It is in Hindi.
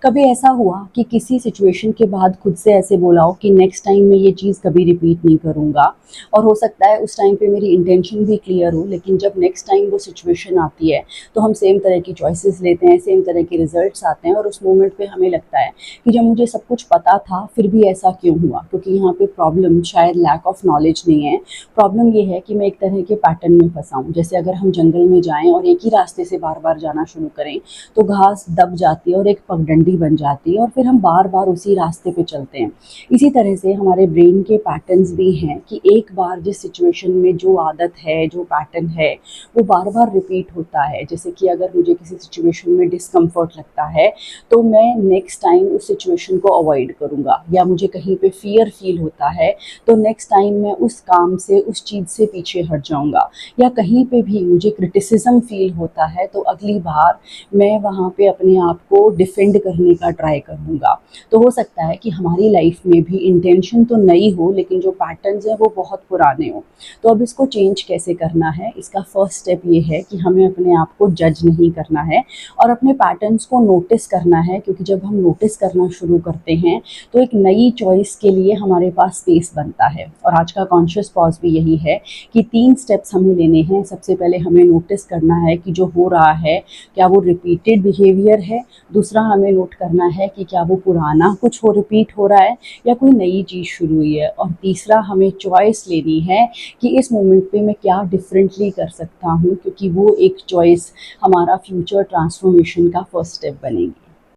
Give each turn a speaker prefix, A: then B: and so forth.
A: कभी ऐसा हुआ कि किसी सिचुएशन के बाद खुद से ऐसे बोला हो कि नेक्स्ट टाइम मैं ये चीज़ कभी रिपीट नहीं करूँगा, और हो सकता है उस टाइम पे मेरी इंटेंशन भी क्लियर हो, लेकिन जब नेक्स्ट टाइम वो सिचुएशन आती है तो हम सेम तरह की चॉइसेस लेते हैं, सेम तरह के रिजल्ट्स आते हैं, और उस मोमेंट पे हमें लगता है कि जब मुझे सब कुछ पता था फिर भी ऐसा क्यों हुआ। क्योंकि यहाँ पे प्रॉब्लम शायद लैक ऑफ नॉलेज नहीं है, प्रॉब्लम ये है कि मैं एक तरह के पैटर्न में फंसा हूँ। जैसे अगर हम जंगल में जाएं और एक ही रास्ते से बार बार जाना शुरू करें तो घास दब जाती है और एक पगडंडी बन जाती है, और फिर हम बार बार उसी रास्ते पे चलते हैं। इसी तरह से हमारे ब्रेन के पैटर्न्स भी हैं कि एक बार जिस सिचुएशन में जो आदत है, जो पैटर्न है, वो बार बार रिपीट होता है। जैसे कि अगर मुझे किसी सिचुएशन में डिस्कम्फर्ट लगता है तो मैं नेक्स्ट टाइम उस सिचुएशन को अवॉइड करूँगा, या मुझे कहीं पे फियर फील होता है तो नेक्स्ट टाइम मैं उस काम से, उस चीज़ से पीछे हट जाऊँगा। या कहीं पे भी मुझे क्रिटिसिज्म फील होता है तो अगली बार मैं वहाँ पे अपने आप को डिफेंड करने का ट्राई करूँगा। तो हो सकता है कि हमारी लाइफ में भी इंटेंशन तो नई हो लेकिन जो पैटर्न्स हैं वो बहुत पुराने हों। तो अब इसको चेंज कैसे करना है, इसका फर्स्ट स्टेप ये है कि हमें अपने आप को जज नहीं करना है और अपने पैटर्न्स को नोटिस करना है। क्योंकि जब हम नोटिस करना शुरू करते हैं तो एक नई चॉइस के लिए हमारे पास स्पेस बनता है। और आज का कॉन्शियस पॉज भी यही है कि 3 स्टेप्स हमें लेने हैं। सबसे पहले हमें नोटिस करना है कि जो हो रहा है क्या वो रिपीटेड बिहेवियर है। दूसरा, हमें नोट करना है कि क्या वो पुराना कुछ हो रिपीट हो रहा है या कोई नई चीज़ शुरू हुई है। और तीसरा, हमें चॉइस लेनी है कि इस मोमेंट पे मैं क्या डिफरेंटली कर सकता हूँ, क्योंकि वो एक चॉइस हमारा फ्यूचर ट्रांसफॉर्मेशन का फर्स्ट स्टेप बनेगी।